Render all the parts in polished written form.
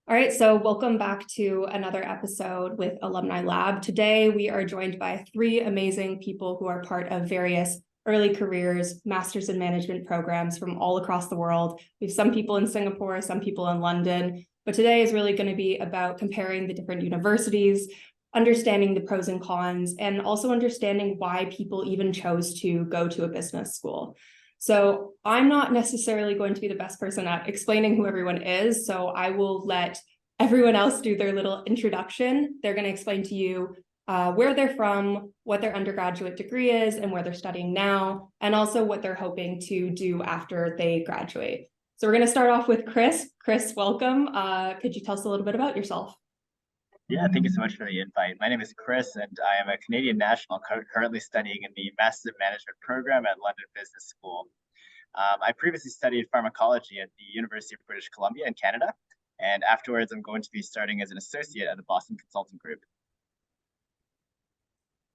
All right, so welcome back to another episode with AlumniLab. Today, we are joined by three amazing people who are part of various early careers, master's in management programs from all across the world. We have some people in Singapore, some people in London, but today is really going to be about comparing the different universities, understanding the pros and cons, and also understanding why people even chose to go to a business school. So I'm not necessarily going to be the best person at explaining who everyone is, so I will let everyone else do their little introduction. They're going to explain to you where they're from, what their undergraduate degree is, and where they're studying now, and also what they're hoping to do after they graduate. So we're going to start off with Chris. Chris, welcome. Could you tell us a little bit about yourself? Yeah, thank you so much for the invite. My name is Chris, and I am a Canadian national currently studying in the Master's in Management program at London Business School. I previously studied pharmacology at the University of British Columbia in Canada, and afterwards I'm going to be starting as an associate at the Boston Consulting Group.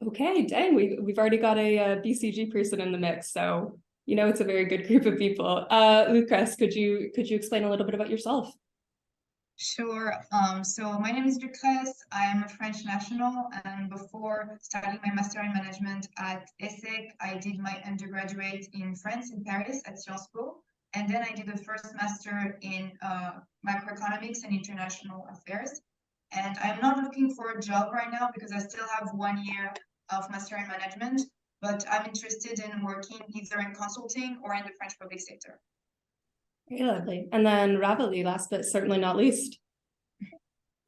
Okay, dang, we've already got a BCG person in the mix, so you know it's a very good group of people. Lucrèce, could you explain a little bit about yourself? Sure. So my name is Lucrèce. I am a French national, and before starting my master in management at ESSEC, I did my undergraduate in France, in Paris, at Sciences Po, and then I did a first master in macroeconomics and international affairs. And I'm not looking for a job right now because I still have 1 year of master in management, but I'm interested in working either in consulting or in the French public sector. Very lovely. And then Ravali, last but certainly not least.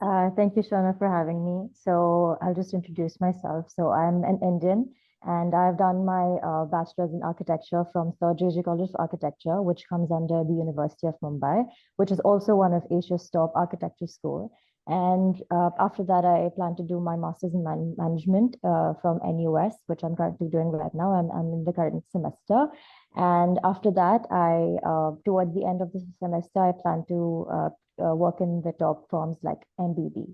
Thank you, Seona, for having me. So I'll just introduce myself. So I'm an Indian, and I've done my bachelor's in architecture from Sir J.J. College of Architecture, which comes under the University of Mumbai, which is also one of Asia's top architecture school. And after that, I plan to do my master's in management from NUS, which I'm currently doing right now. I'm in the current semester. And after that, towards the end of the semester, I plan to work in the top firms like MBB.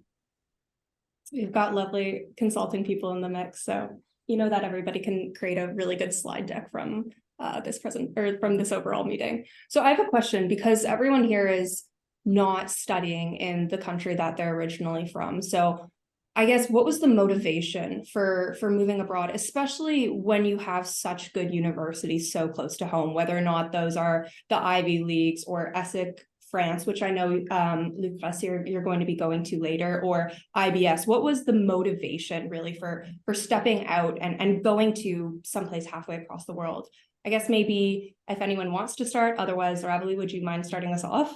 We've got lovely consulting people in the mix, so you know that everybody can create a really good slide deck from from this overall meeting. So I have a question, because everyone here is not studying in the country that they're originally from. So I guess what was the motivation for moving abroad, especially when you have such good universities so close to home, whether or not those are the Ivy Leagues or ESSEC France, which I know Lucrèce, you're going to be going to later, or IBS. What was the motivation really for stepping out and going to someplace halfway across the world? I guess maybe if anyone wants to start, otherwise, Ravali, would you mind starting us off?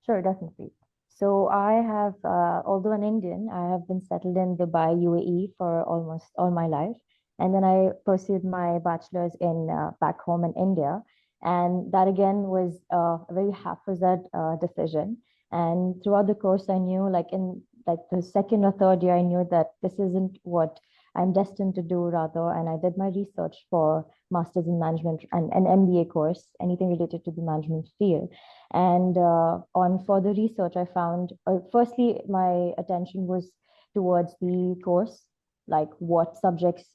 Sure, definitely. So I have, although an Indian, I have been settled in Dubai, UAE for almost all my life. And then I pursued my bachelor's in back home in India. And that again was a very haphazard decision. And throughout the course, I knew like in like the second or third year, I knew that this isn't what I'm destined to do rather. And I did my research for master's in management and an MBA course, anything related to the management field. And on further research, I found, firstly, my attention was towards the course, like what subjects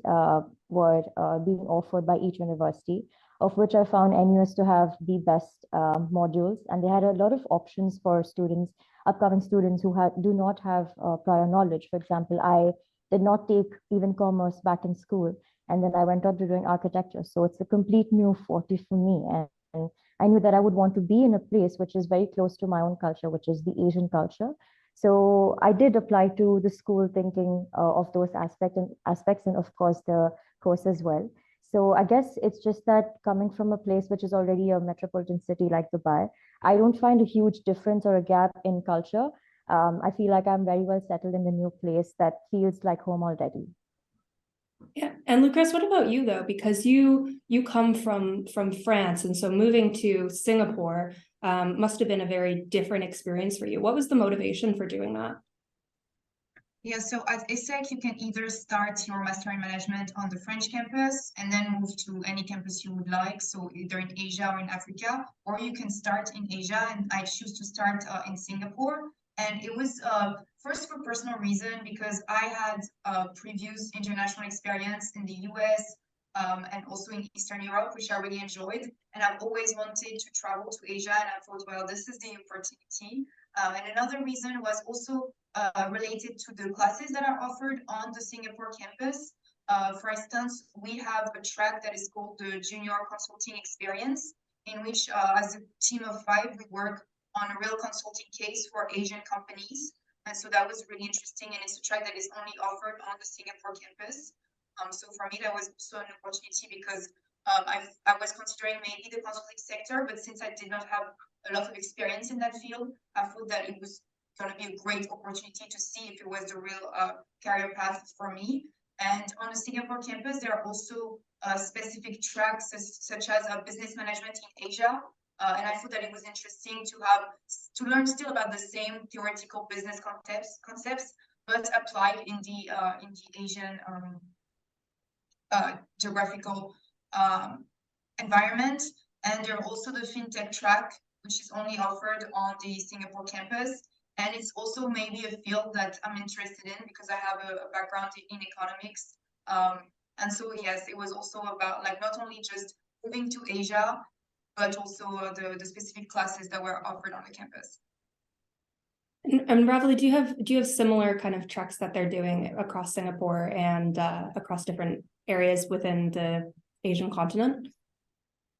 were being offered by each university, of which I found NUS to have the best modules. And they had a lot of options for students, upcoming students who do not have prior knowledge. For example, I did not take even commerce back in school. And then I went on to doing architecture. So it's a complete new forte for me. And I knew that I would want to be in a place which is very close to my own culture, which is the Asian culture. So I did apply to the school thinking of those aspects and of course the course as well. So I guess it's just that coming from a place which is already a metropolitan city like Dubai, I don't find a huge difference or a gap in culture. I feel like I'm very well settled in the new place that feels like home already. Yeah, and Lucrèce, what about you though? Because you come from France, and so moving to Singapore must have been a very different experience for you. What was the motivation for doing that? Yeah, so at ESSEC, you can either start your master in management on the French campus and then move to any campus you would like, so either in Asia or in Africa, or you can start in Asia, and I choose to start in Singapore. And it was first for personal reason, because I had previous international experience in the US and also in Eastern Europe, which I really enjoyed. And I've always wanted to travel to Asia, and I thought, well, this is the opportunity. And another reason was also related to the classes that are offered on the Singapore campus. For instance, we have a track that is called the Junior Consulting Experience, in which as a team of 5, we work on a real consulting case for Asian companies. And so that was really interesting, and it's a track that is only offered on the Singapore campus. So for me, that was also an opportunity because I was considering maybe the consulting sector, but since I did not have a lot of experience in that field, I thought that it was going to be a great opportunity to see if it was the real career path for me. And on the Singapore campus, there are also specific tracks such as business management in Asia. And I thought that it was interesting to learn still about the same theoretical business concepts, but applied in the Asian geographical environment. And there are also the fintech track, which is only offered on the Singapore campus. And it's also maybe a field that I'm interested in because I have a background in economics. And so, yes, it was also about like not only just moving to Asia, but also the specific classes that were offered on the campus. And Ravali, do you have similar kind of tracks that they're doing across Singapore and across different areas within the Asian continent?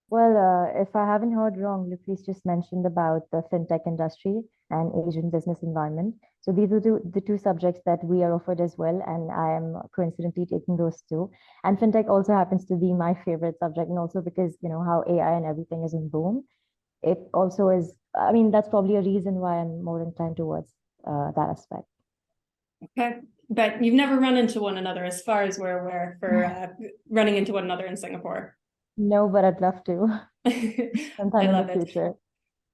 Well, if I haven't heard wrong, Lucrèce just mentioned about the fintech industry and Asian business environment. So these are the two subjects that we are offered as well, and I am coincidentally taking those two. And fintech also happens to be my favorite subject, and also because you know how AI and everything is in boom. It also is. I mean, that's probably a reason why I'm more inclined towards that aspect. Okay, but you've never run into one another, as far as we're aware, for running into one another in Singapore. No, but I'd love to sometime in the future.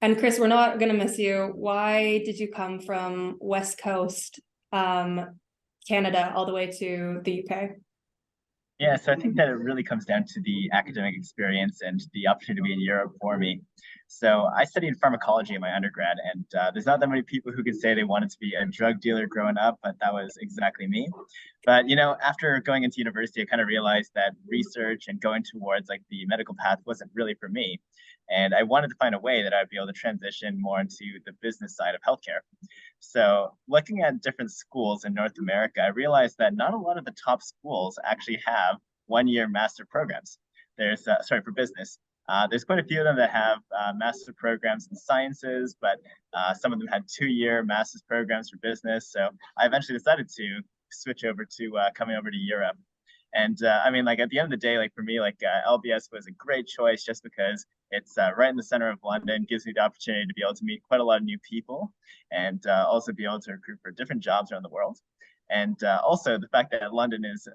And Chris, we're not going to miss you. Why did you come from West Coast, Canada, all the way to the UK? Yeah, so I think that it really comes down to the academic experience and the opportunity to be in Europe for me. So I studied pharmacology in my undergrad, and there's not that many people who can say they wanted to be a drug dealer growing up, but that was exactly me. But, you know, after going into university, I kind of realized that research and going towards like the medical path wasn't really for me. And I wanted to find a way that I'd be able to transition more into the business side of healthcare. So looking at different schools in North America, I realized that not a lot of the top schools actually have 1-year master programs. There's, for business. There's quite a few of them that have master programs in sciences, but some of them had 2-year master's programs for business. So I eventually decided to switch over to coming over to Europe. And I mean, like at the end of the day, like for me, like LBS was a great choice just because it's right in the center of London, gives me the opportunity to be able to meet quite a lot of new people and also be able to recruit for different jobs around the world. And also the fact that London is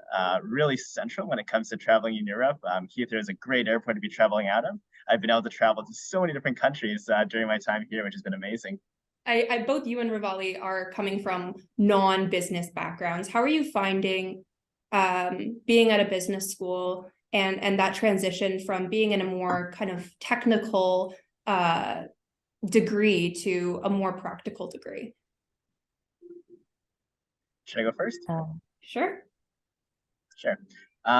really central when it comes to traveling in Europe. Heathrow is a great airport to be traveling out of. I've been able to travel to so many different countries during my time here, which has been amazing. I both you and Ravali are coming from non-business backgrounds. How are you finding being at a business school and that transition from being in a more kind of technical degree to a more practical degree? Should I go first? Sure. Sure.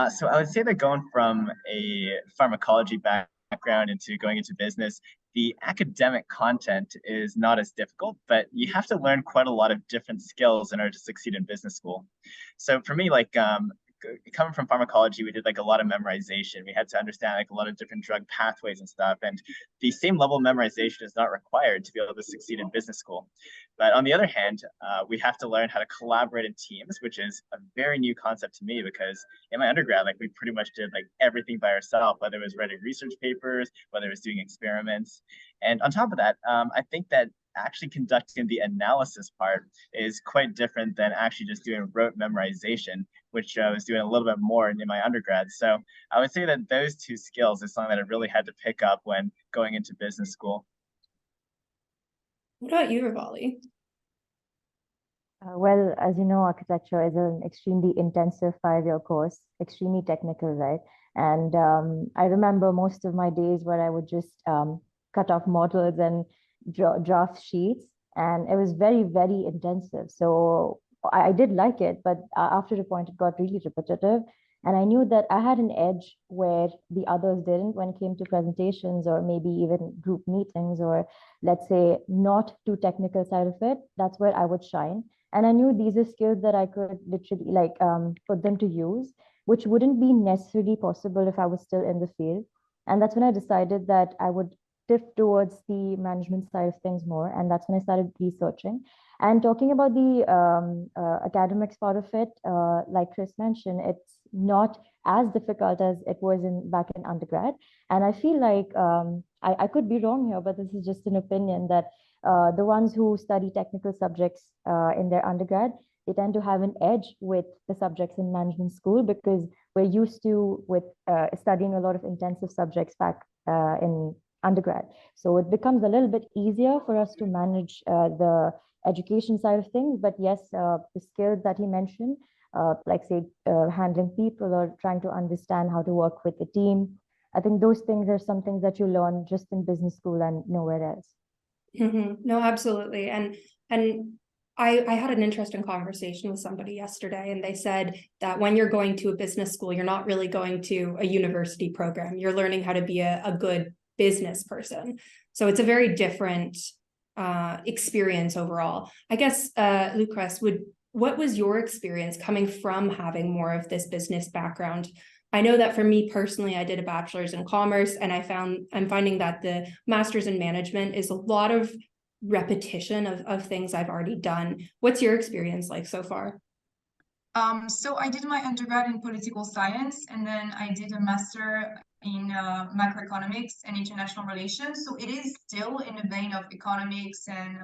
So I would say that going from a pharmacology background into going into business, the academic content is not as difficult, but you have to learn quite a lot of different skills in order to succeed in business school. So for me, like coming from pharmacology, we did like a lot of memorization. We had to understand like a lot of different drug pathways and stuff. And the same level of memorization is not required to be able to succeed in business school. But on the other hand, we have to learn how to collaborate in teams, which is a very new concept to me because in my undergrad, like we pretty much did like everything by ourselves, whether it was writing research papers, whether it was doing experiments. And on top of that, I think that actually conducting the analysis part is quite different than actually just doing rote memorization, which I was doing a little bit more in my undergrad. So I would say that those two skills is something that I really had to pick up when going into business school. What about you, Ravali? Well, as you know, architecture is an extremely intensive 5-year course, extremely technical, right? And I remember most of my days where I would just cut off models and draft sheets, and it was very, very intensive. So I did like it, but after a point, it got really repetitive. And I knew that I had an edge where the others didn't when it came to presentations or maybe even group meetings, or let's say not too technical side of it. That's where I would shine. And I knew these are skills that I could literally put them to use, which wouldn't be necessarily possible if I was still in the field. And that's when I decided that I would shift towards the management side of things more. And that's when I started researching. And talking about the academics part of it, like Chris mentioned, it's not as difficult as it was back in undergrad. And I feel like I could be wrong here, but this is just an opinion that the ones who study technical subjects in their undergrad, they tend to have an edge with the subjects in management school because we're used to with studying a lot of intensive subjects back in undergrad. So it becomes a little bit easier for us to manage the education side of things. But yes, the skills that he mentioned, like say handling people or trying to understand how to work with the team, I think those things are some things that you learn just in business school and nowhere else. No, absolutely. And I had an interesting conversation with somebody yesterday, and they said that when you're going to a business school, you're not really going to a university program. You're learning how to be a good business person. So it's a very different experience overall. I guess, Lucrèce, what was your experience coming from having more of this business background? I know that for me personally, I did a bachelor's in commerce, and I'm finding that the master's in management is a lot of repetition of things I've already done. What's your experience like so far? So I did my undergrad in political science, and then I did a master in macroeconomics and international relations. So it is still in the vein of economics and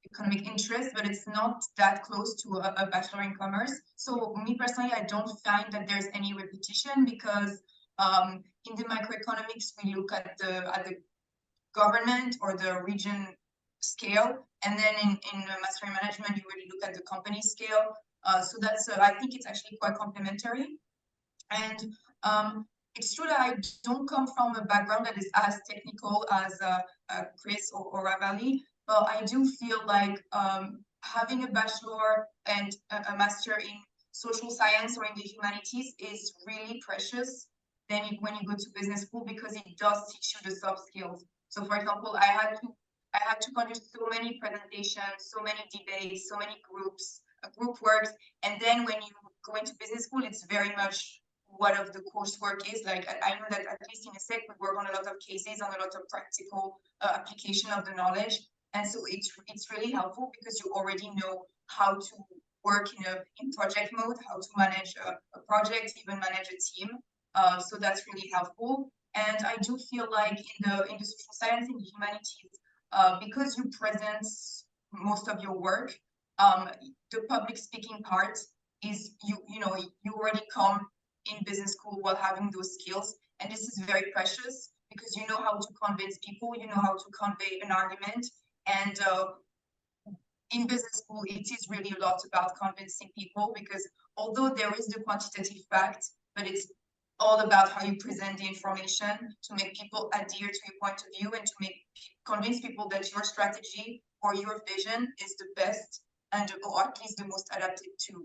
economic interest, but it's not that close to a bachelor in commerce. So me personally, I don't find that there's any repetition because in the macroeconomics, we look at the government or the region scale, and then in master in management, you really look at the company scale. So that's I think it's actually quite complementary. And it's true that I don't come from a background that is as technical as Chris or Ravali, but I do feel like having a bachelor and a master in social science or in the humanities is really precious when you go to business school, because it does teach you the soft skills. So for example, I had to conduct so many presentations, so many debates, so many group works, and then when you go into business school, it's very much what of the coursework is. Like I know that at least in ESSEC, we work on a lot of cases, on a lot of practical application of the knowledge, and so it's really helpful because you already know how to work in project mode, how to manage a project, even manage a team. So that's really helpful. And I do feel like in the social science and the humanities, because you present most of your work, the public speaking part is you already come in business school while having those skills, and this is very precious because you know how to convince people, you know how to convey an argument, and in business school it is really a lot about convincing people, because although there is the quantitative fact, but it's all about how you present the information to make people adhere to your point of view and to convince people that your strategy or your vision is the best and or at least the most adapted to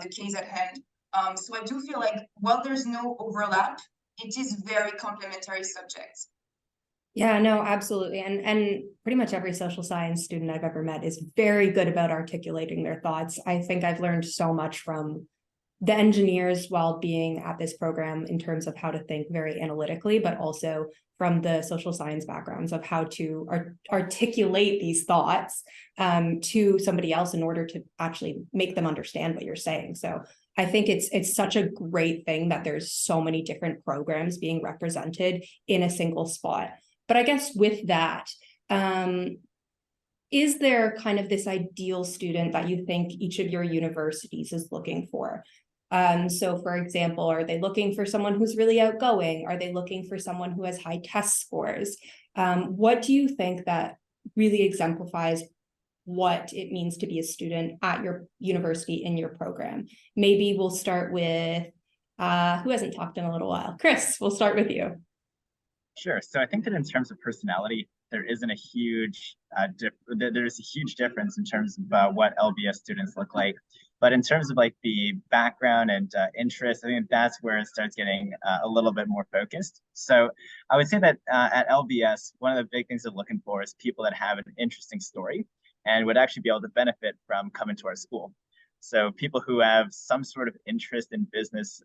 the case at hand. So I do feel like while there's no overlap, it is very complementary subjects. Yeah, no, absolutely. And pretty much every social science student I've ever met is very good about articulating their thoughts. I think I've learned so much from the engineers while being at this program in terms of how to think very analytically, but also from the social science backgrounds of how to articulate these thoughts to somebody else in order to actually make them understand what you're saying. So I think it's such a great thing that there's so many different programs being represented in a single spot. But I guess with that, is there kind of this ideal student that you think each of your universities is looking for? So for example, are they looking for someone who's really outgoing? Are they looking for someone who has high test scores? What do you think that really exemplifies what it means to be a student at your university in your program? Maybe we'll start with who hasn't talked in a little while. Chris, we'll start with you. Sure. So I think that in terms of personality, there isn't a huge, there's a huge difference in terms of what LBS students look like. But in terms of like the background and interest, I think that's where it starts getting a little bit more focused. So I would say that at LBS, one of the big things they're looking for is people that have an interesting story and would actually be able to benefit from coming to our school. So people who have some sort of interest in business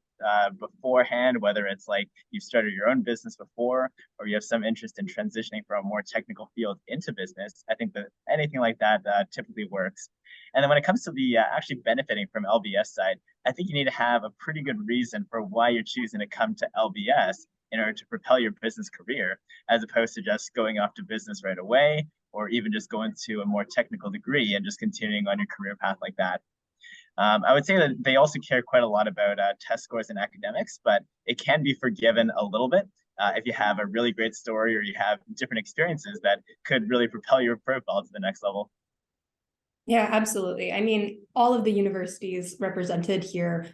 beforehand, whether it's like you've started your own business before, or you have some interest in transitioning from a more technical field into business, I think that anything like that typically works. And then when it comes to the actually benefiting from LBS side, I think you need to have a pretty good reason for why you're choosing to come to LBS in order to propel your business career, as opposed to just going off to business right away, or even just going to a more technical degree and just continuing on your career path like that. I would say that they also care quite a lot about test scores and academics, but it can be forgiven a little bit if you have a really great story or you have different experiences that could really propel your profile to the next level. Yeah, absolutely. I mean, all of the universities represented here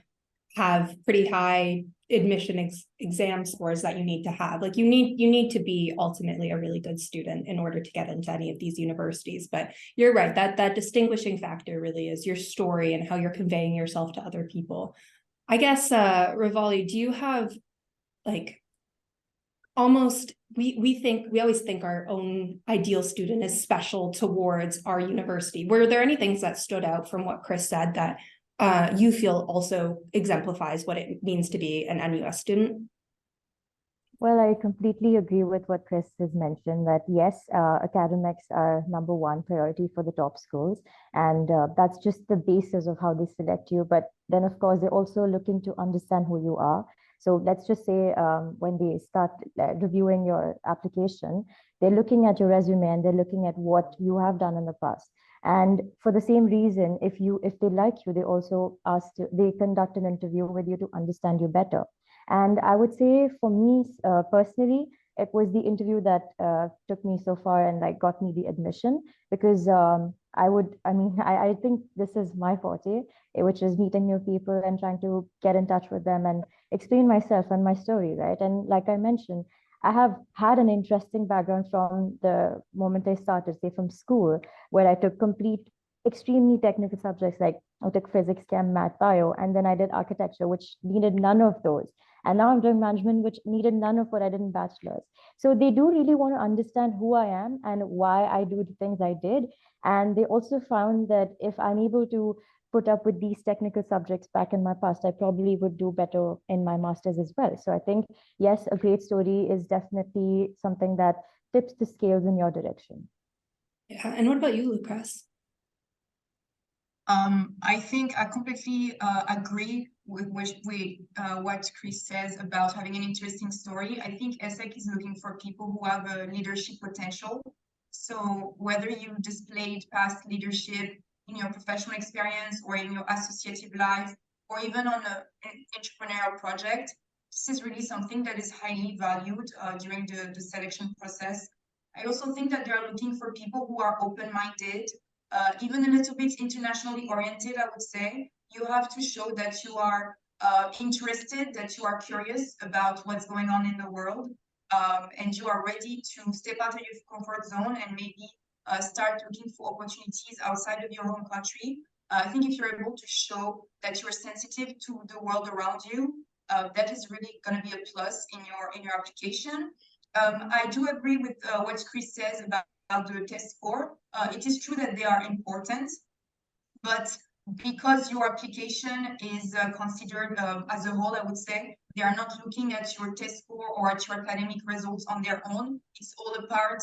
have pretty high admission exam scores that you need to have. Like you need to be ultimately a really good student in order to get into any of these universities. But you're right, that distinguishing factor really is your story and how you're conveying yourself to other people. I guess Ravali, do you have like almost we always think our own ideal student is special towards our university. Were there any things that stood out from what Chris said that you feel also exemplifies what it means to be an NUS student? Well, I completely agree with what Chris has mentioned, that yes, academics are #1 priority for the top schools. And that's just the basis of how they select you. But then, of course, they're also looking to understand who you are. So let's just say when they start reviewing your application, they're looking at your resume and they're looking at what you have done in the past. And for the same reason, if they like you, they also they conduct an interview with you to understand you better. And I would say for me personally, it was the interview that took me so far and like got me the admission, because I think this is my forte, which is meeting new people and trying to get in touch with them and explain myself and my story, right? And like I mentioned, I have had an interesting background from the moment I started, say from school, where I took extremely technical subjects like I took physics, chem, math, bio, and then I did architecture, which needed none of those. And now I'm doing management, which needed none of what I did in bachelor's. So they do really want to understand who I am and why I do the things I did. And they also found that if I'm able to put up with these technical subjects back in my past, I probably would do better in my master's as well. So I think, yes, a great story is definitely something that tips the scales in your direction. Yeah, and what about you, Lucrèce? I think I completely agree with what Chris says about having an interesting story. I think ESSEC is looking for people who have a leadership potential. So whether you displayed past leadership in your professional experience or in your associative life, or even on an entrepreneurial project, this is really something that is highly valued during the selection process. I also think that they are looking for people who are open-minded, even a little bit internationally oriented, I would say. You have to show that you are interested, that you are curious about what's going on in the world, and you are ready to step out of your comfort zone and maybe start looking for opportunities outside of your home country. I think if you're able to show that you're sensitive to the world around you, that is really going to be a plus in your application. I do agree with what Chris says about the test score. It is true that they are important, but because your application is considered as a whole, I would say, they are not looking at your test score or at your academic results on their own. It's all a part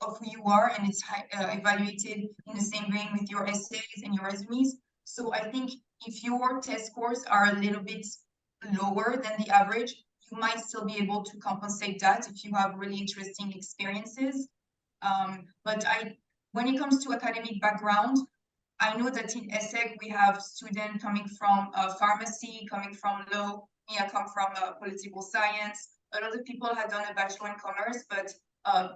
of who you are, and it's evaluated in the same vein with your essays and your resumes. So I think if your test scores are a little bit lower than the average, you might still be able to compensate that if you have really interesting experiences. But when it comes to academic background, I know that in ESSEC we have students coming from pharmacy, coming from law. Me, I come from political science. A lot of people have done a bachelor in commerce, but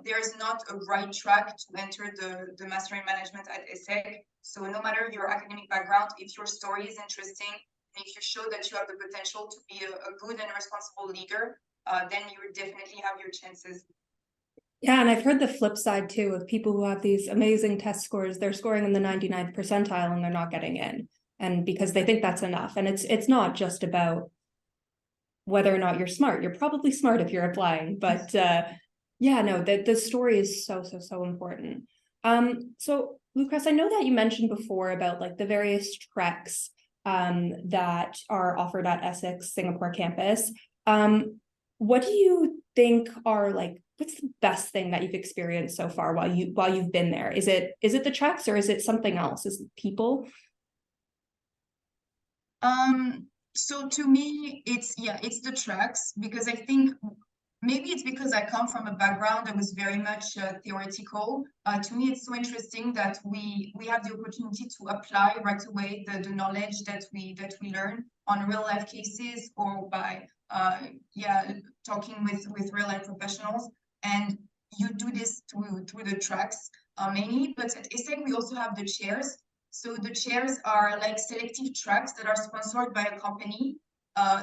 there is not a right track to enter the master in management at ESSEC. So no matter your academic background, if your story is interesting, and if you show that you have the potential to be a good and responsible leader, then you definitely have your chances. Yeah, and I've heard the flip side too of people who have these amazing test scores, they're scoring in the 99th percentile and they're not getting in. And because they think that's enough. And it's not just about whether or not you're smart. You're probably smart if you're applying, but yeah, no, the story is so important. So Lucrèce, I know that you mentioned before about like the various treks that are offered at ESSEC Singapore campus. What do you think are like, what's the best thing that you've experienced so far while you've been there? Is it the treks or is it something else? Is it people? So to me, it's the tracks, because I think maybe it's because I come from a background that was very much theoretical. To me, it's so interesting that we have the opportunity to apply right away the knowledge that we learn on real life cases, or by talking with real life professionals. And you do this through the tracks mainly, but at ESSEC we also have the chairs. So the chairs are like selective tracks that are sponsored by a company.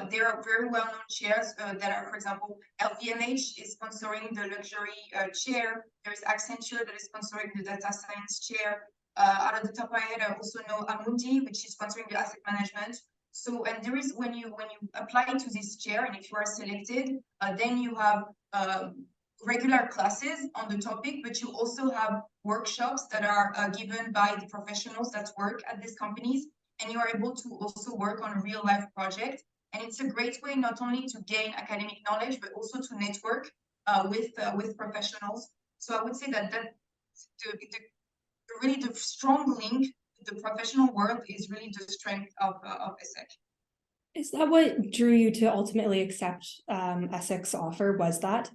There are very well-known chairs that are, for example, LVMH is sponsoring the luxury chair. There's Accenture that is sponsoring the data science chair. Out of the top of my head, I also know Amundi, which is sponsoring the asset management. So, and there is, when you apply to this chair, and if you are selected, then you have regular classes on the topic, but you also have workshops that are given by the professionals that work at these companies, and you are able to also work on a real life project. And it's a great way not only to gain academic knowledge, but also to network with professionals. So I would say that really the strong link with the professional world is really the strength of ESSEC. Is that what drew you to ultimately accept ESSEC's offer? Was that?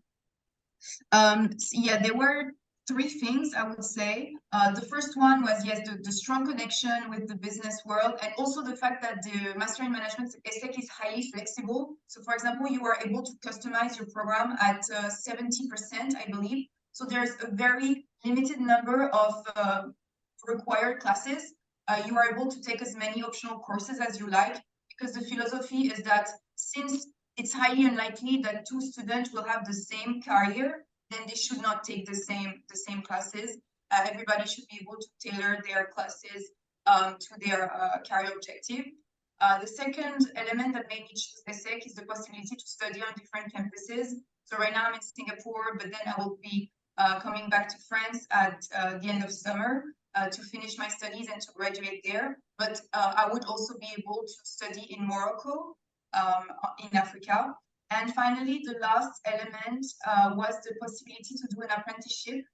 Yeah, there were three things I would say. The first one was, yes, the strong connection with the business world, and also the fact that the Master in Management ESSEC is highly flexible. So for example, you are able to customize your program at 70%, I believe. So there's a very limited number of required classes. You are able to take as many optional courses as you like, because the philosophy is that since it's highly unlikely that two students will have the same career, then they should not take the same classes. Everybody should be able to tailor their classes to their career objective. The second element that made me choose ESSEC is the possibility to study on different campuses. So right now I'm in Singapore, but then I will be coming back to France at the end of summer to finish my studies and to graduate there. But I would also be able to study in Morocco, in Africa. And finally, the last element was the possibility to do an apprenticeship.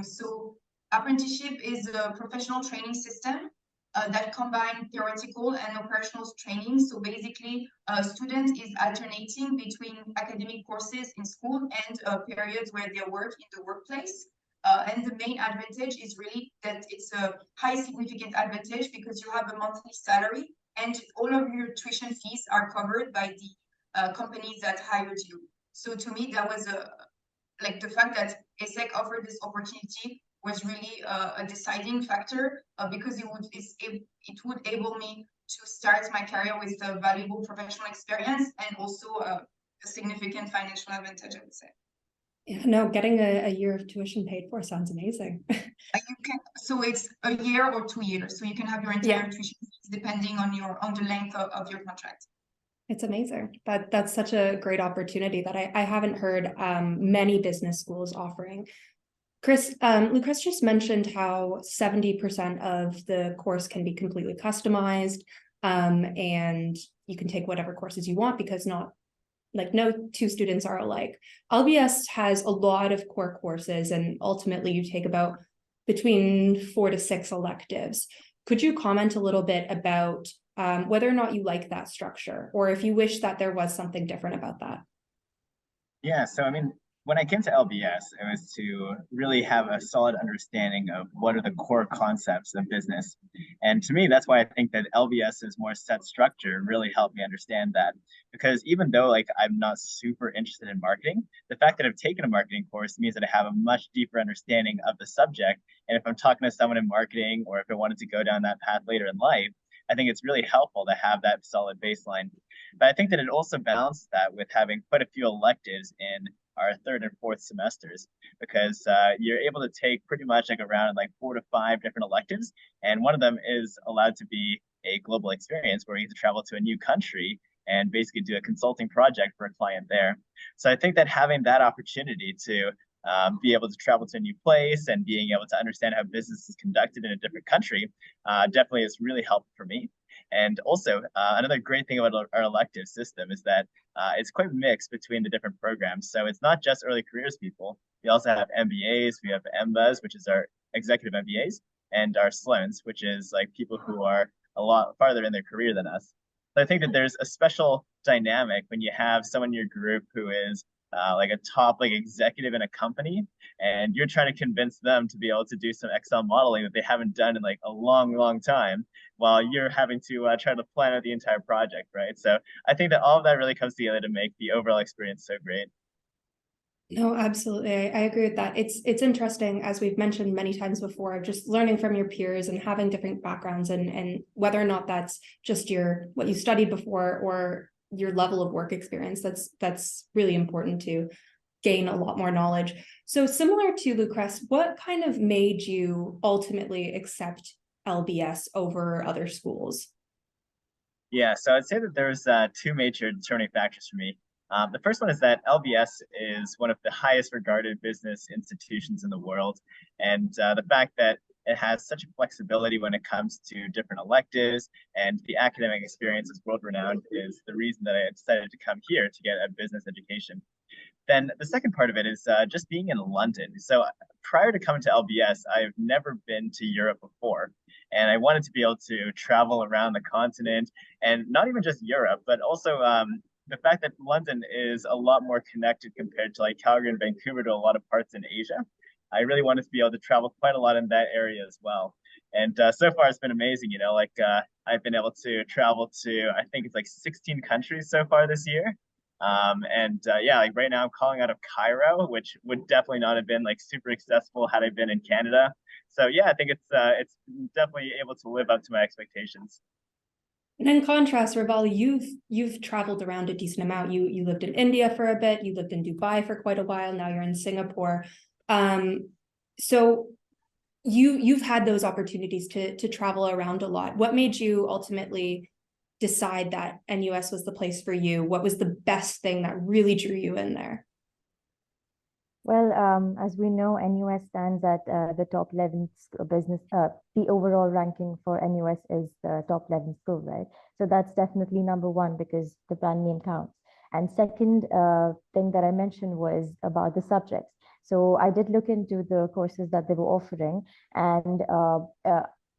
So apprenticeship is a professional training system that combines theoretical and operational training. So basically, a student is alternating between academic courses in school and periods where they work in the workplace. And the main advantage is really that it's a high significant advantage, because you have a monthly salary and all of your tuition fees are covered by the companies that hired you. So to me, that was like the fact that ESSEC offered this opportunity was really a deciding factor, because it would enable me to start my career with a valuable professional experience and also a significant financial advantage, I would say. Yeah, no, getting a year of tuition paid for sounds amazing. You can, so it's a year or 2 years, so you can have your entire tuition fees depending on the length of your contract. It's amazing. That's such a great opportunity that I haven't heard many business schools offering. Lucrèce just mentioned how 70% of the course can be completely customized, and you can take whatever courses you want because no two students are alike. LBS has a lot of core courses, and ultimately you take about between 4 to 6 electives. Could you comment a little bit about whether or not you like that structure, or if you wish that there was something different about that? Yeah, so I mean, when I came to LBS, it was to really have a solid understanding of what are the core concepts of business. And to me, that's why I think that LBS's more set structure really helped me understand that. Because even though like I'm not super interested in marketing, the fact that I've taken a marketing course means that I have a much deeper understanding of the subject. And if I'm talking to someone in marketing, or if I wanted to go down that path later in life, I think it's really helpful to have that solid baseline. But I think that it also balanced that with having quite a few electives in our third and fourth semesters, because you're able to take pretty much like around like 4 to 5 different electives, and one of them is allowed to be a global experience where you get to travel to a new country and basically do a consulting project for a client there. So I think that having that opportunity to be able to travel to a new place and being able to understand how business is conducted in a different country definitely is really helpful for me. And also, another great thing about our elective system is that it's quite mixed between the different programs. So it's not just early careers people. We also have MBAs, we have MBAs, which is our executive MBAs, and our Sloans, which is like people who are a lot farther in their career than us. So I think that there's a special dynamic when you have someone in your group who is like a top like executive in a company, and you're trying to convince them to be able to do some Excel modeling that they haven't done in like a long time, while you're having to try to plan out the entire project, right? So I think that all of that really comes together to make the overall experience so great. No, absolutely. I agree with that. It's interesting, as we've mentioned many times before, just learning from your peers and having different backgrounds, and whether or not that's just what you studied before or your level of work experience. That's really important to gain a lot more knowledge. So similar to Lucrèce, what kind of made you ultimately accept LBS over other schools? Yeah, so I'd say that there's 2 major determining factors for me. The first one is that LBS is one of the highest regarded business institutions in the world. And the fact that it has such a flexibility when it comes to different electives and the academic experience is world-renowned is the reason that I decided to come here to get a business education. Then the second part of it is just being in London. So prior to coming to LBS, I've never been to Europe before. And I wanted to be able to travel around the continent, and not even just Europe, but also the fact that London is a lot more connected compared to like Calgary and Vancouver to a lot of parts in Asia. I really wanted to be able to travel quite a lot in that area as well. And so far it's been amazing, you know, like I've been able to travel to, I think it's like 16 countries so far this year. Yeah, like right now I'm calling out of Cairo, which would definitely not have been like super accessible had I been in Canada. So yeah, I think it's definitely able to live up to my expectations. And in contrast, Ravali, you've traveled around a decent amount. You lived in India for a bit, you lived in Dubai for quite a while, now you're in Singapore. So you've had those opportunities to travel around a lot. What made you ultimately decide that NUS was the place for you? What was the best thing that really drew you in there? Well, as we know, NUS stands at the top 11 business. The overall ranking for NUS is the top 11 school, right? So that's definitely number one because the brand name counts. And second thing that I mentioned was about the subjects. So I did look into the courses that they were offering, and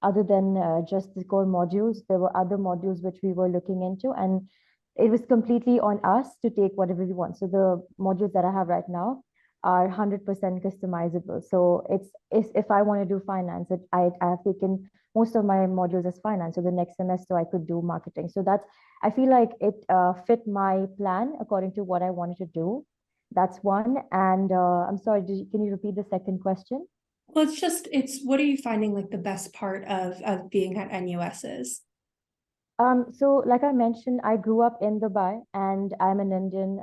other than just the core modules, there were other modules which we were looking into, and it was completely on us to take whatever we want. So the modules that I have right now are 100% customizable. So if I want to do finance, I have taken most of my modules as finance. So the next semester I could do marketing. So I feel like it fit my plan according to what I wanted to do. That's one. And I'm sorry, can you repeat the second question? Well, it's what are you finding like the best part of being at NUS is? So like I mentioned, I grew up in Dubai and I'm an Indian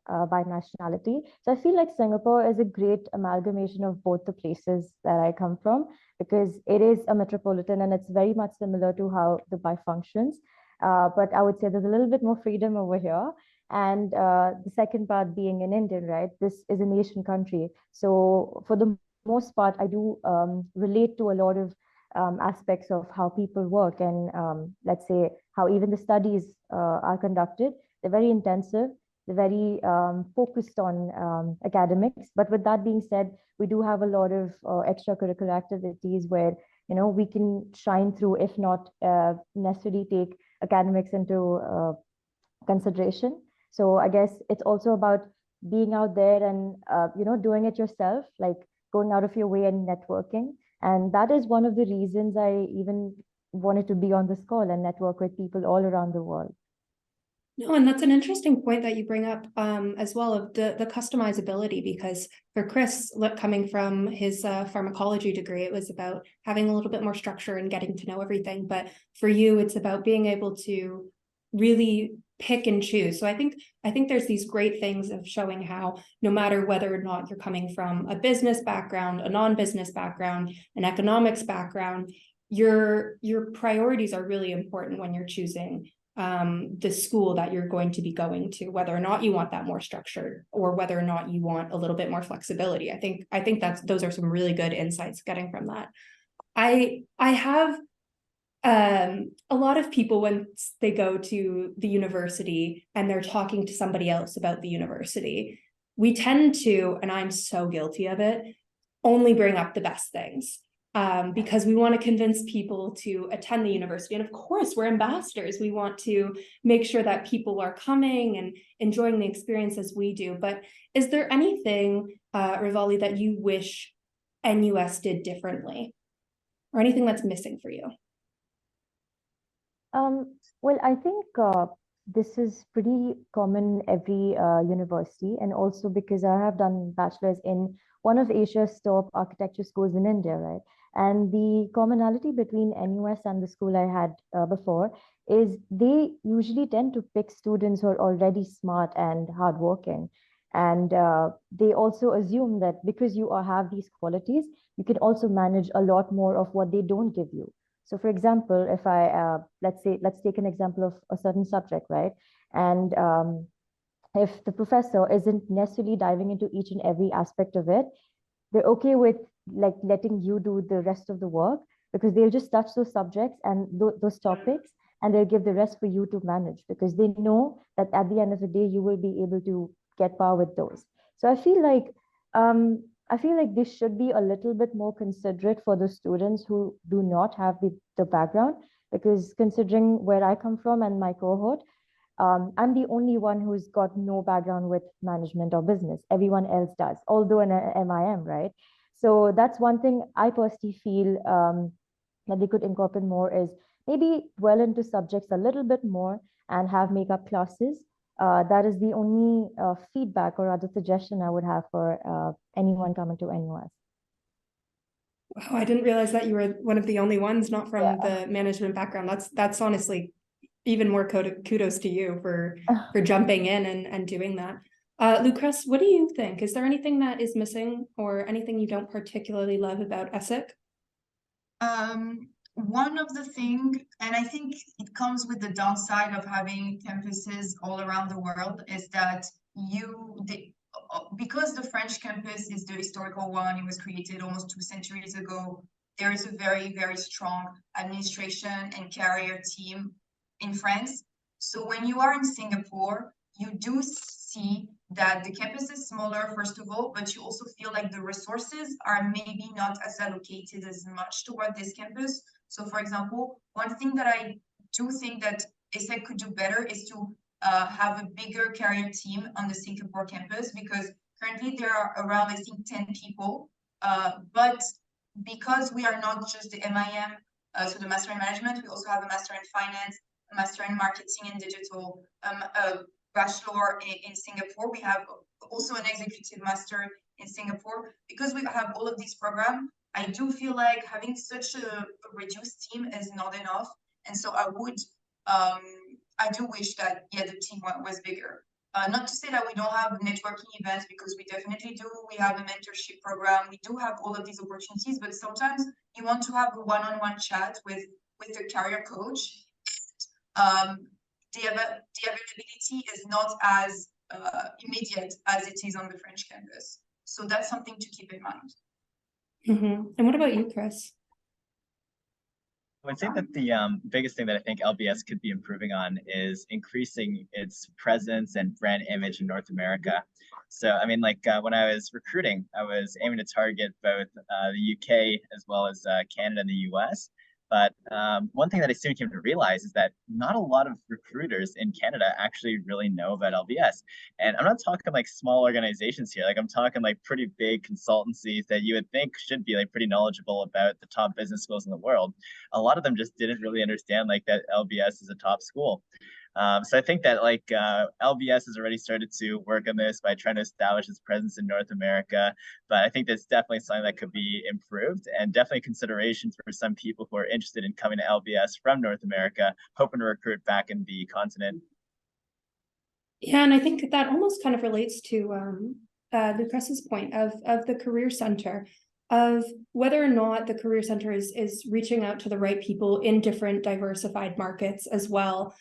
by nationality. So I feel like Singapore is a great amalgamation of both the places that I come from, because it is a metropolitan and it's very much similar to how Dubai functions. But I would say there's a little bit more freedom over here. And the second part being an Indian, right? This is an Asian country. So for the most part, I do relate to a lot of aspects of how people work, and let's say how even the studies are conducted. They're very intensive, they're very focused on academics. But with that being said, we do have a lot of extracurricular activities where, you know, we can shine through, if not necessarily take academics into consideration. So I guess it's also about being out there and, you know, doing it yourself, like going out of your way and networking. And that is one of the reasons I even wanted to be on this call and network with people all around the world. No, and that's an interesting point that you bring up as well, of the customizability, because for Chris, coming from his pharmacology degree, it was about having a little bit more structure and getting to know everything. But for you, it's about being able to really pick and choose. So I think there's these great things of showing how no matter whether or not you're coming from a business background, a non-business background, an economics background, your priorities are really important when you're choosing the school that you're going to be going to, whether or not you want that more structured or whether or not you want a little bit more flexibility. I think those are some really good insights getting from that. I have a lot of people, when they go to the university and they're talking to somebody else about the university, we tend to, and I'm so guilty of it, only bring up the best things. Because we want to convince people to attend the university. And of course, we're ambassadors. We want to make sure that people are coming and enjoying the experience as we do. But is there anything, Ravali, that you wish NUS did differently? Or anything that's missing for you? Well, I think this is pretty common every university, and also because I have done bachelor's in one of Asia's top architecture schools in India, right? And the commonality between NUS and the school I had before is they usually tend to pick students who are already smart and hardworking. And they also assume that because you have these qualities, you can also manage a lot more of what they don't give you. So for example, if let's take an example of a certain subject, right? And if the professor isn't necessarily diving into each and every aspect of it, they're okay with like letting you do the rest of the work, because they'll just touch those subjects and those topics, and they'll give the rest for you to manage, because they know that at the end of the day, you will be able to get par with those. So I feel like this should be a little bit more considerate for the students who do not have the background, because considering where I come from and my cohort, I'm the only one who's got no background with management or business. Everyone else does, although in a MIM, right? So that's one thing I personally feel that they could incorporate more, is maybe dwell into subjects a little bit more and have makeup classes. That is the only feedback or other suggestion I would have for anyone coming to NUS. Wow, I didn't realize that you were one of the only ones not from the management background. That's honestly even more kudos to you for jumping in and doing that. Lucrèce, what do you think? Is there anything that is missing or anything you don't particularly love about ESSEC? One of the things, and I think it comes with the downside of having campuses all around the world, is that because the French campus is the historical one, it was created almost 2 centuries ago, there is a very, very strong administration and career team in France. So when you are in Singapore, you do see that the campus is smaller, first of all, but you also feel like the resources are maybe not as allocated as much toward this campus. So for example, one thing that I do think that ESSEC could do better is to have a bigger career team on the Singapore campus, because currently there are around, I think, 10 people. But because we are not just the MIM, so the Master in Management, we also have a Master in Finance, a Master in Marketing and Digital, a Bachelor in Singapore. We have also an Executive Master in Singapore. Because we have all of these programs, I do feel like having such a reduced team is not enough. And so I do wish that, yeah, the team was bigger. Not to say that we don't have networking events, because we definitely do. We have a mentorship program. We do have all of these opportunities, but sometimes you want to have a one-on-one chat with a career coach. The availability is not as immediate as it is on the French campus. So that's something to keep in mind. Mm-hmm. And what about you, Chris? I would say that the biggest thing that I think LBS could be improving on is increasing its presence and brand image in North America. So, I mean, like when I was recruiting, I was aiming to target both the UK as well as Canada and the US. But one thing that I soon came to realize is that not a lot of recruiters in Canada actually really know about LBS. And I'm not talking like small organizations here. Like I'm talking like pretty big consultancies that you would think should be like pretty knowledgeable about the top business schools in the world. A lot of them just didn't really understand like that LBS is a top school. So I think that like LBS has already started to work on this by trying to establish its presence in North America. But I think that's definitely something that could be improved, and definitely consideration for some people who are interested in coming to LBS from North America, hoping to recruit back in the continent. Yeah, and I think that almost kind of relates to Lucrèce's point of the Career Center, of whether or not the Career Center is reaching out to the right people in different diversified markets as well.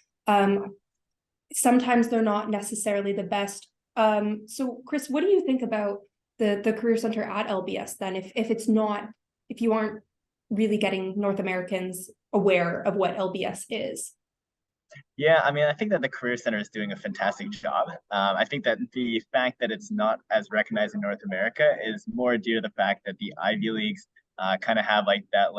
Sometimes they're not necessarily the best. So Chris, what do you think about the Career Center at LBS then, if you aren't really getting North Americans aware of what LBS is? Yeah, I mean, I think that the Career Center is doing a fantastic job. I think that the fact that it's not as recognized in North America is more due to the fact that the Ivy Leagues kind of have like that,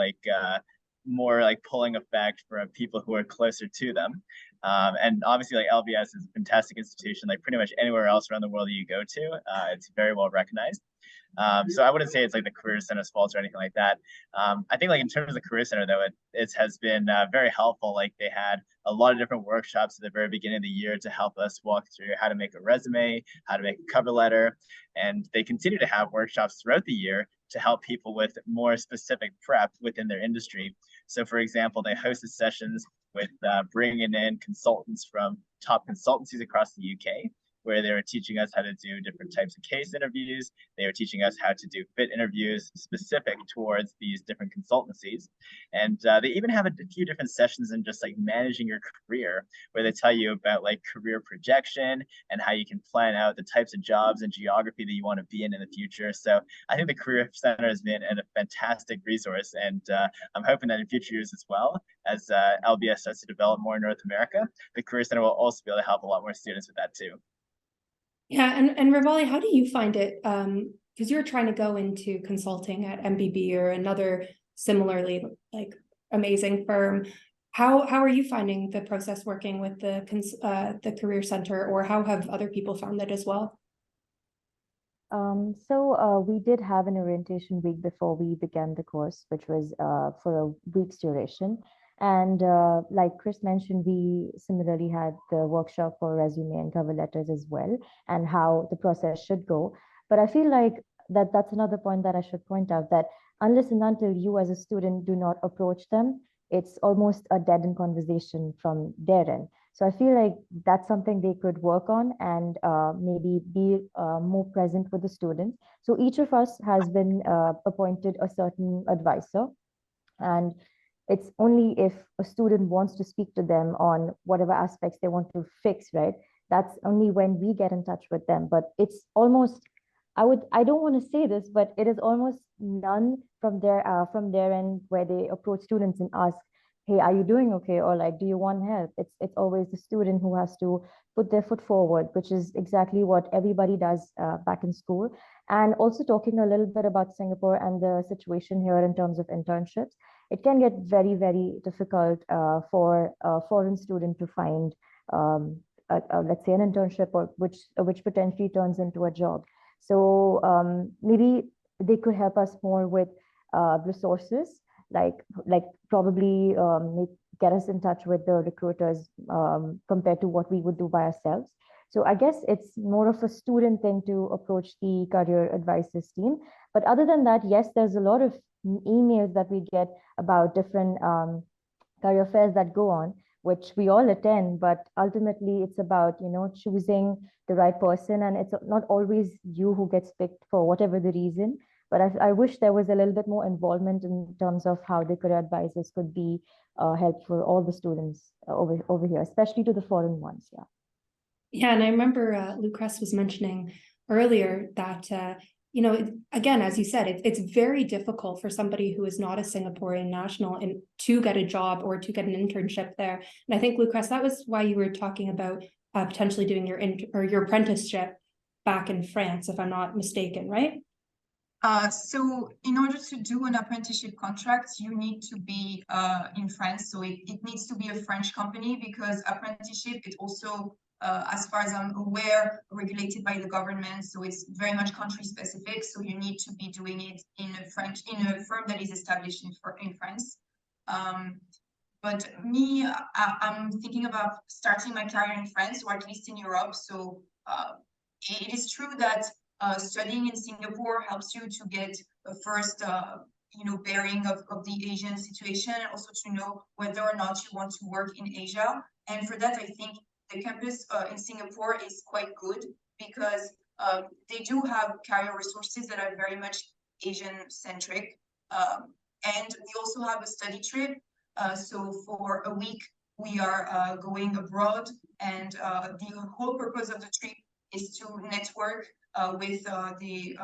more like pulling effect for people who are closer to them. And obviously, like LBS is a fantastic institution. Like pretty much anywhere else around the world that you go to, it's very well recognized. So I wouldn't say it's like the Career Center's fault or anything like that. I think like in terms of the Career Center though, it has been very helpful. Like they had a lot of different workshops at the very beginning of the year to help us walk through how to make a resume, how to make a cover letter. And they continue to have workshops throughout the year to help people with more specific prep within their industry. So for example, they hosted sessions with bringing in consultants from top consultancies across the UK, where they were teaching us how to do different types of case interviews. They were teaching us how to do fit interviews specific towards these different consultancies. And they even have a few different sessions in just like managing your career, where they tell you about like career projection and how you can plan out the types of jobs and geography that you want to be in the future. So I think the Career Center has been a fantastic resource. And I'm hoping that in future years as well, as LBS starts to develop more in North America, the Career Center will also be able to help a lot more students with that too. Yeah, and Ravali, how do you find it? Because you're trying to go into consulting at MBB or another similarly like amazing firm. How are you finding the process working with the Career Center, or how have other people found it as well? We did have an orientation week before we began the course, which was for a week's duration. And like Chris mentioned, we similarly had the workshop for resume and cover letters as well, and how the process should go. But I feel like that's another point that I should point out, that unless and until you as a student do not approach them, it's almost a dead-end conversation from their end. So I feel like that's something they could work on, and maybe be more present with the students. So each of us has been appointed a certain advisor, and it's only if a student wants to speak to them on whatever aspects they want to fix, right? That's only when we get in touch with them. But it's almost, I don't want to say this, but it is almost none from their end, where they approach students and ask, hey, are you doing okay? Or like, do you want help? It's always the student who has to put their foot forward, which is exactly what everybody does back in school. And also talking a little bit about Singapore and the situation here in terms of internships, it can get very, very difficult for a foreign student to find, let's say, an internship, or which potentially turns into a job. So maybe they could help us more with resources, like probably get us in touch with the recruiters compared to what we would do by ourselves. So I guess it's more of a student thing to approach the career advisors team. But other than that, yes, there's a lot of emails that we get about different career fairs that go on, which we all attend, but ultimately it's about, choosing the right person, and it's not always you who gets picked for whatever the reason. But I wish there was a little bit more involvement in terms of how the career advisors could be helpful for all the students over here, especially to the foreign ones. Yeah. Yeah, and I remember Lucrèce was mentioning earlier that again, as you said, it's very difficult for somebody who is not a Singaporean national and to get a job or to get an internship there. And I think, Lucrèce, that was why you were talking about potentially doing your apprenticeship back in France, if I'm not mistaken, right? So in order to do an apprenticeship contract, you need to be in France. So it needs to be a French company, because apprenticeship, it also, as far as I'm aware, regulated by the government. So it's very much country specific. So you need to be doing it in a firm that is established in France. But me, I'm thinking about starting my career in France, or at least in Europe. So it is true that studying in Singapore helps you to get a first, bearing of the Asian situation, and also to know whether or not you want to work in Asia. And for that, I think the campus in Singapore is quite good because they do have career resources that are very much Asian-centric. And we also have a study trip. So for a week, we are going abroad, and the whole purpose of the trip is to network with the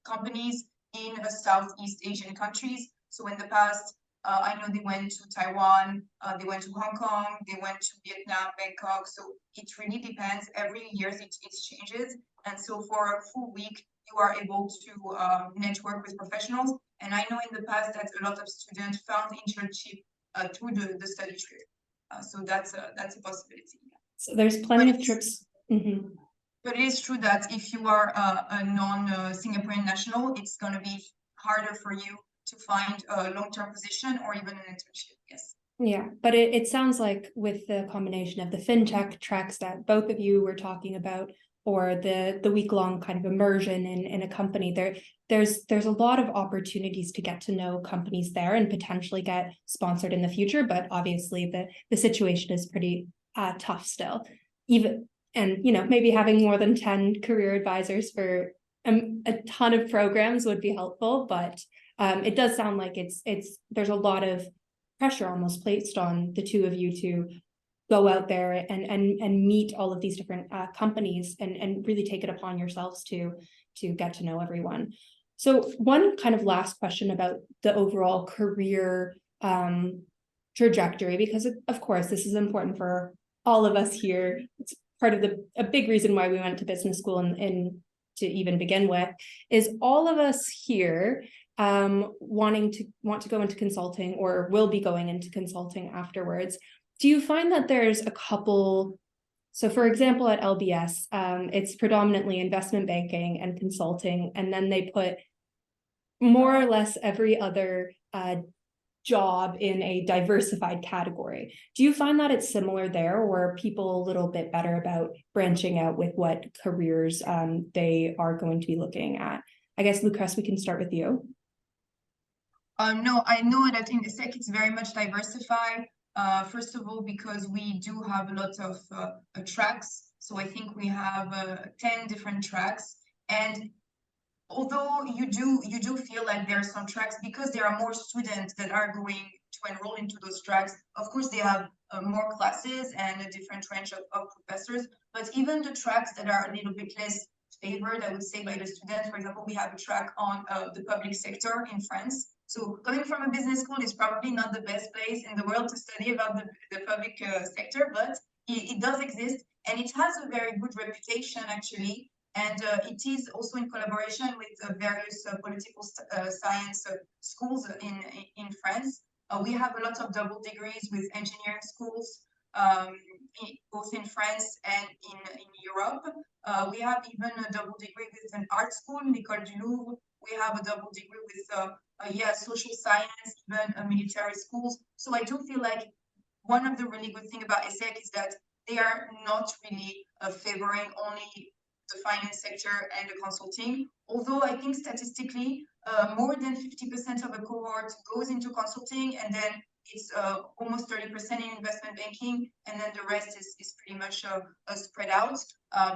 companies in Southeast Asian countries. So in the past, I know they went to Taiwan, they went to Hong Kong, they went to Vietnam, Bangkok. So it really depends. Every year it changes. And so for a full week, you are able to network with professionals. And I know in the past that a lot of students found internship through the study trip. So that's a possibility. So there's plenty of trips. But it is true that if you are a non-Singaporean national, it's going to be harder for you to find a long-term position or even an internship. Yes. Yeah, but it sounds like with the combination of the fintech tracks that both of you were talking about, or the week-long kind of immersion in a company, there's a lot of opportunities to get to know companies there and potentially get sponsored in the future. But obviously the situation is pretty tough still. And maybe having more than 10 career advisors for a ton of programs would be helpful, but it does sound like there's a lot of pressure almost placed on the two of you to go out there and meet all of these different companies and really take it upon yourselves to get to know everyone. So one kind of last question about the overall career trajectory, because of course this is important for all of us here. It's part of a big reason why we went to business school and to even begin with, is all of us here want to go into consulting or will be going into consulting afterwards. Do you find that there's a couple, so for example, at LBS, it's predominantly investment banking and consulting, and then they put more or less every other job in a diversified category. Do you find that it's similar there, or are people a little bit better about branching out with what careers they are going to be looking at? I guess, Lucrèce, we can start with you. No, I know that in ESSEC it's very much diversified. First of all, because we do have a lot of tracks. So I think we have 10 different tracks. And although you do feel like there are some tracks, because there are more students that are going to enroll into those tracks, of course they have more classes and a different range of professors. But even the tracks that are a little bit less favored, I would say, by the students, for example, we have a track on the public sector in France. So coming from a business school is probably not the best place in the world to study about the public sector, but it does exist, and it has a very good reputation actually. And it is also in collaboration with various political science schools in France. We have a lot of double degrees with engineering schools, both in France and in Europe. We have even a double degree with an art school, l'École du Louvre. We have a double degree with social science, even military schools. So I do feel like one of the really good things about ESSEC is that they are not really favoring only the finance sector and the consulting, although I think statistically more than 50% of a cohort goes into consulting, and then it's almost 30% in investment banking, and then the rest is pretty much spread out.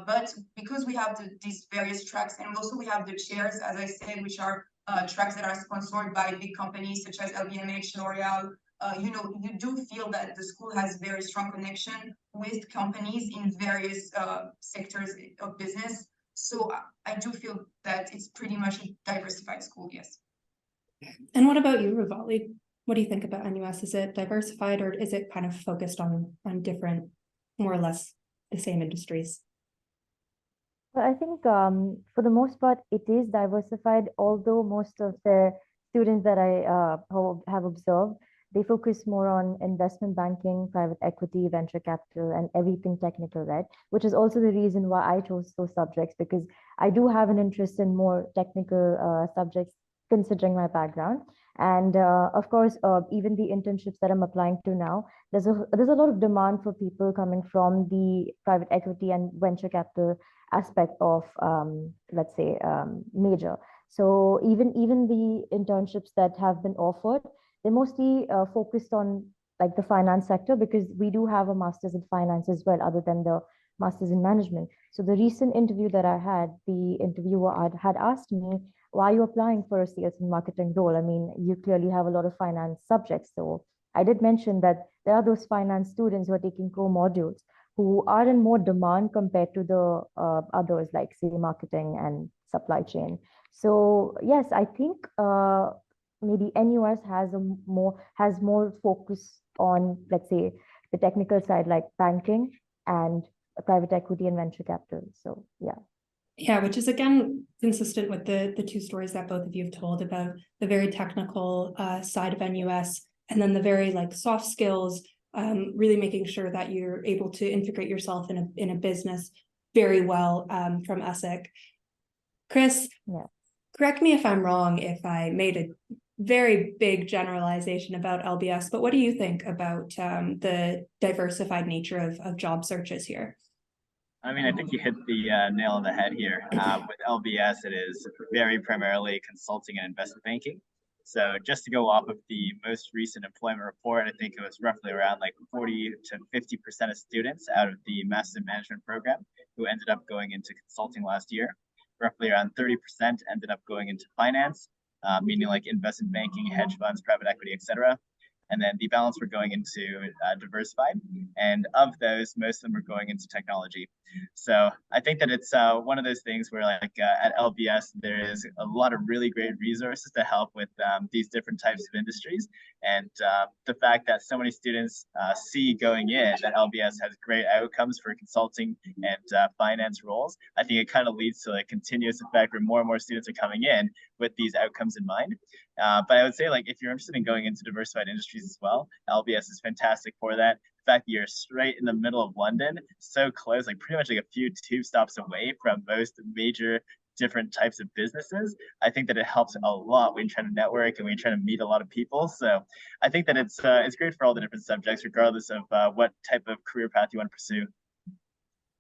But because we have these various tracks, and also we have the chairs, as I said, which are tracks that are sponsored by big companies such as LVMH, L'Oreal, you do feel that the school has very strong connection with companies in various sectors of business. So I do feel that it's pretty much a diversified school, yes. And what about you, Ravali? What do you think about NUS? Is it diversified, or is it kind of focused on different, more or less the same industries? Well, I think for the most part, it is diversified, although most of the students that I have observed, they focus more on investment banking, private equity, venture capital, and everything technical, right? Which is also the reason why I chose those subjects, because I do have an interest in more technical subjects, considering my background. And of course, even the internships that I'm applying to now, there's a lot of demand for people coming from the private equity and venture capital aspect of, let's say, major. So even the internships that have been offered, they're mostly focused on like the finance sector, because we do have a master's in finance as well, other than the master's in management. So the recent interview that I had, the interviewer had asked me, why are you applying for a sales and marketing role? I mean, you clearly have a lot of finance subjects. So I did mention that there are those finance students who are taking core modules who are in more demand compared to the others, like say marketing and supply chain. So yes, I think maybe NUS has more focus on, let's say, the technical side, like banking and private equity and venture capital. So yeah. Yeah, which is again consistent with the two stories that both of you have told about the very technical side of NUS, and then the very like soft skills, really making sure that you're able to integrate yourself in a business very well from ESSEC. Chris, yeah. Correct me if I'm wrong if I made a very big generalization about LBS, but what do you think about the diversified nature of job searches here? I mean, I think you hit the nail on the head here. With LBS, it is very primarily consulting and investment banking. So just to go off of the most recent employment report, I think it was roughly around like 40 to 50% of students out of the Master's in Management program who ended up going into consulting last year. Roughly around 30% ended up going into finance, meaning like investment banking, hedge funds, private equity, etc. And then the balance were going into diversified. And of those, most of them were going into technology. So I think that it's one of those things where like at LBS, there is a lot of really great resources to help with these different types of industries. And the fact that so many students see going in that LBS has great outcomes for consulting and finance roles, I think it kind of leads to a continuous effect where more and more students are coming in with these outcomes in mind. But I would say, like, if you're interested in going into diversified industries as well, LBS is fantastic for that. The fact that you're straight in the middle of London, so close, like pretty much like a few tube stops away from most major different types of businesses, I think that it helps a lot when you're trying to network and when you're trying to meet a lot of people. So I think that it's great for all the different subjects, regardless of what type of career path you want to pursue.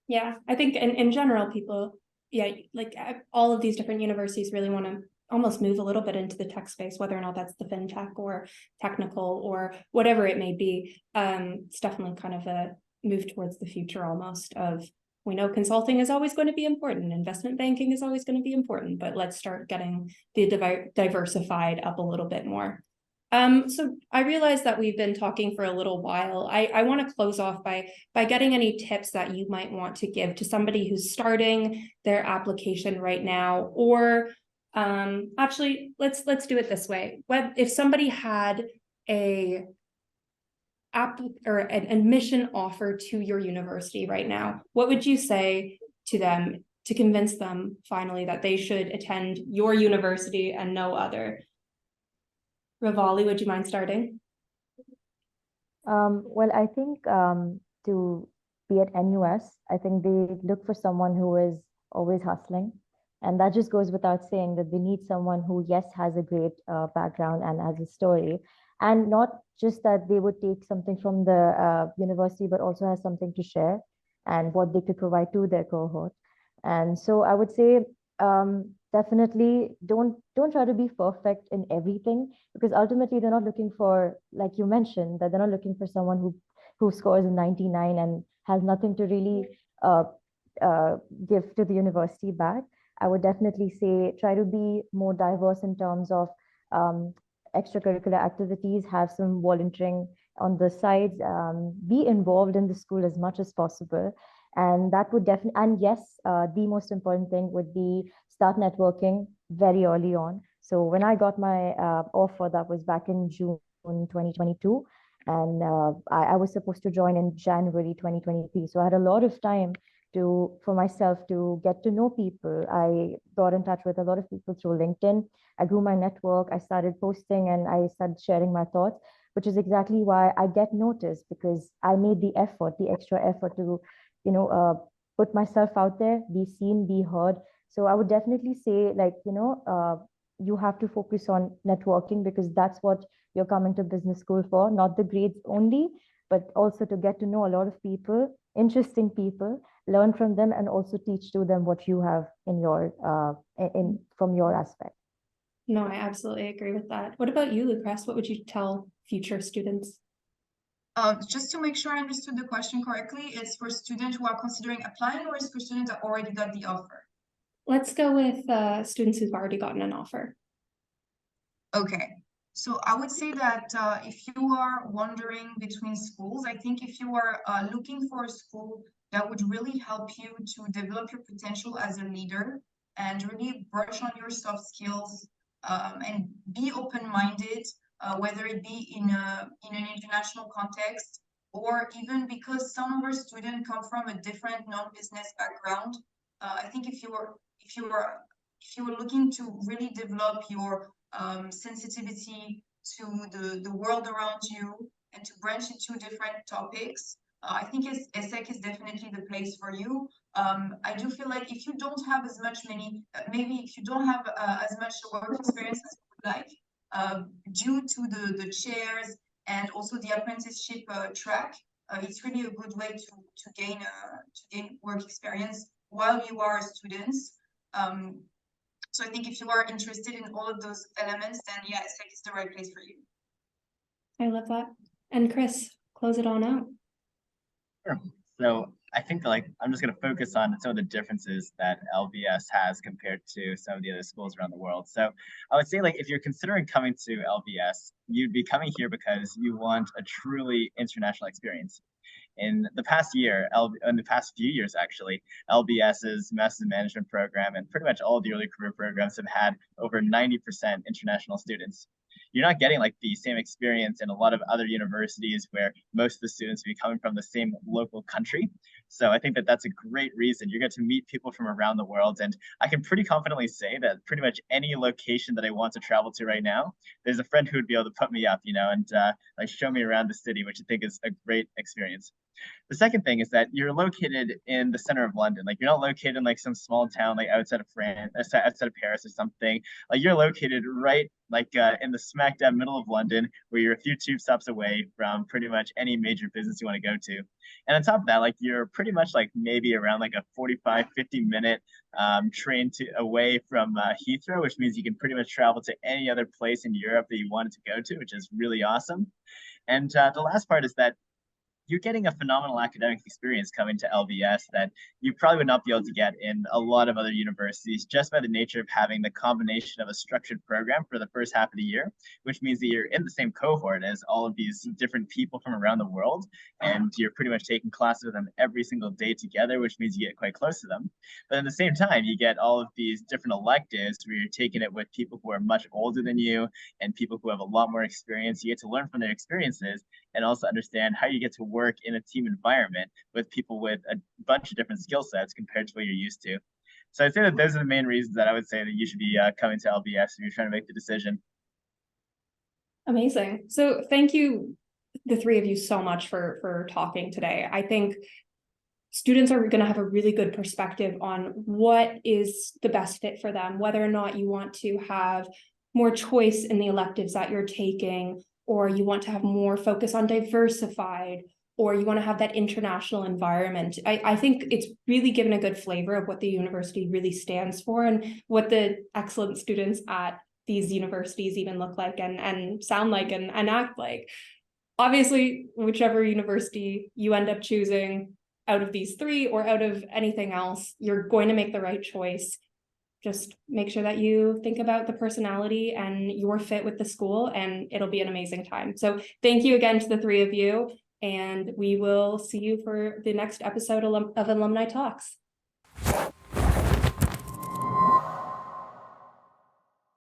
Yeah, I think in general, people, yeah, like all of these different universities really want to almost move a little bit into the tech space, whether or not that's the fintech or technical or whatever it may be. It's definitely kind of a move towards the future almost of, we know consulting is always going to be important, investment banking is always going to be important, but let's start getting the diversified up a little bit more. So I realize that we've been talking for a little while. I want to close off by getting any tips that you might want to give to somebody who's starting their application right now, or actually let's do it this way. If somebody had an admission offer to your university right now, what would you say to them to convince them finally that they should attend your university and no other? Ravali, would you mind starting? Well, I think to be at NUS, I think they look for someone who is always hustling. And that just goes without saying that they need someone who, yes, has a great background and has a story. And not just that they would take something from the university, but also has something to share and what they could provide to their cohort. And so I would say definitely don't try to be perfect in everything, because ultimately they're not looking for, like you mentioned, that they're not looking for someone who scores a 99 and has nothing to really give to the university back. I would definitely say try to be more diverse in terms of extracurricular activities, have some volunteering on the sides, be involved in the school as much as possible. And that would definitely, and yes, the most important thing would be start networking very early on. So when I got my offer, that was back in June 2022, and I was supposed to join in January 2023. So I had a lot of time for myself to get to know people. I got in touch with a lot of people through LinkedIn. I grew my network. I started posting and I started sharing my thoughts, which is exactly why I get noticed, because I made the effort, the extra effort to, put myself out there, be seen, be heard. So I would definitely say, like, you have to focus on networking, because that's what you're coming to business school for, not the grades only, but also to get to know a lot of people, interesting people, learn from them, and also teach to them what you have in your from your aspect. No, I absolutely agree with that. What about you, Lucrèce? What would you tell future students? Just to make sure I understood the question correctly, it's for students who are considering applying, or is for students that already got the offer? Let's go with students who've already gotten an offer. Okay, so I would say that if you are wandering between schools, I think if you are looking for a school that would really help you to develop your potential as a leader and really brush on your soft skills and be open-minded, whether it be in an international context, or even because some of our students come from a different non-business background. I think if you were looking to really develop your sensitivity to the world around you and to branch into different topics, I think ESSEC is definitely the place for you. I do feel like if you don't have as much maybe if you don't have as much work experience as you would like, due to the chairs and also the apprenticeship track, it's really a good way to gain work experience while you are a student. So I think if you are interested in all of those elements, then yeah, ESSEC is the right place for you. I love that. And Chris, close it on out. Sure. So I think that, I'm just going to focus on some of the differences that LBS has compared to some of the other schools around the world. So I would say, if you're considering coming to LBS, you'd be coming here because you want a truly international experience. In the past few years, actually, LBS's Master's in Management program and pretty much all of the early career programs have had over 90% international students. You're not getting the same experience in a lot of other universities where most of the students will be coming from the same local country. So I think that that's a great reason. You get to meet people from around the world. And I can pretty confidently say that pretty much any location that I want to travel to right now, there's a friend who would be able to put me up, and show me around the city, which I think is a great experience. The second thing is that you're located in the center of London. You're not located in some small town outside of France, outside of Paris or something. You're located right in the smack dab middle of London, where you're a few tube stops away from pretty much any major business you want to go to. And on top of that, you're pretty much maybe around a 45, 50-minute train away from Heathrow, which means you can pretty much travel to any other place in Europe that you wanted to go to, which is really awesome. And the last part is that you're getting a phenomenal academic experience coming to LBS that you probably would not be able to get in a lot of other universities, just by the nature of having the combination of a structured program for the first half of the year, which means that you're in the same cohort as all of these different people from around the world, and you're pretty much taking classes with them every single day together, which means you get quite close to them. But at the same time, you get all of these different electives where you're taking it with people who are much older than you and people who have a lot more experience. You get to learn from their experiences and also understand how you get to work in a team environment with people with a bunch of different skill sets compared to what you're used to. So I'd say that those are the main reasons that I would say that you should be coming to LBS if you're trying to make the decision. Amazing. So thank you, the three of you, so much for talking today. I think students are going to have a really good perspective on what is the best fit for them, whether or not you want to have more choice in the electives that you're taking, or you want to have more focus on diversified, or you want to have that international environment. I think it's really given a good flavor of what the university really stands for and what the excellent students at these universities even look like and sound like and act like. Obviously, whichever university you end up choosing out of these three or out of anything else, you're going to make the right choice. Just make sure that you think about the personality and your fit with the school, and it'll be an amazing time. So thank you again to the three of you, and we will see you for the next episode of Alumni Talks.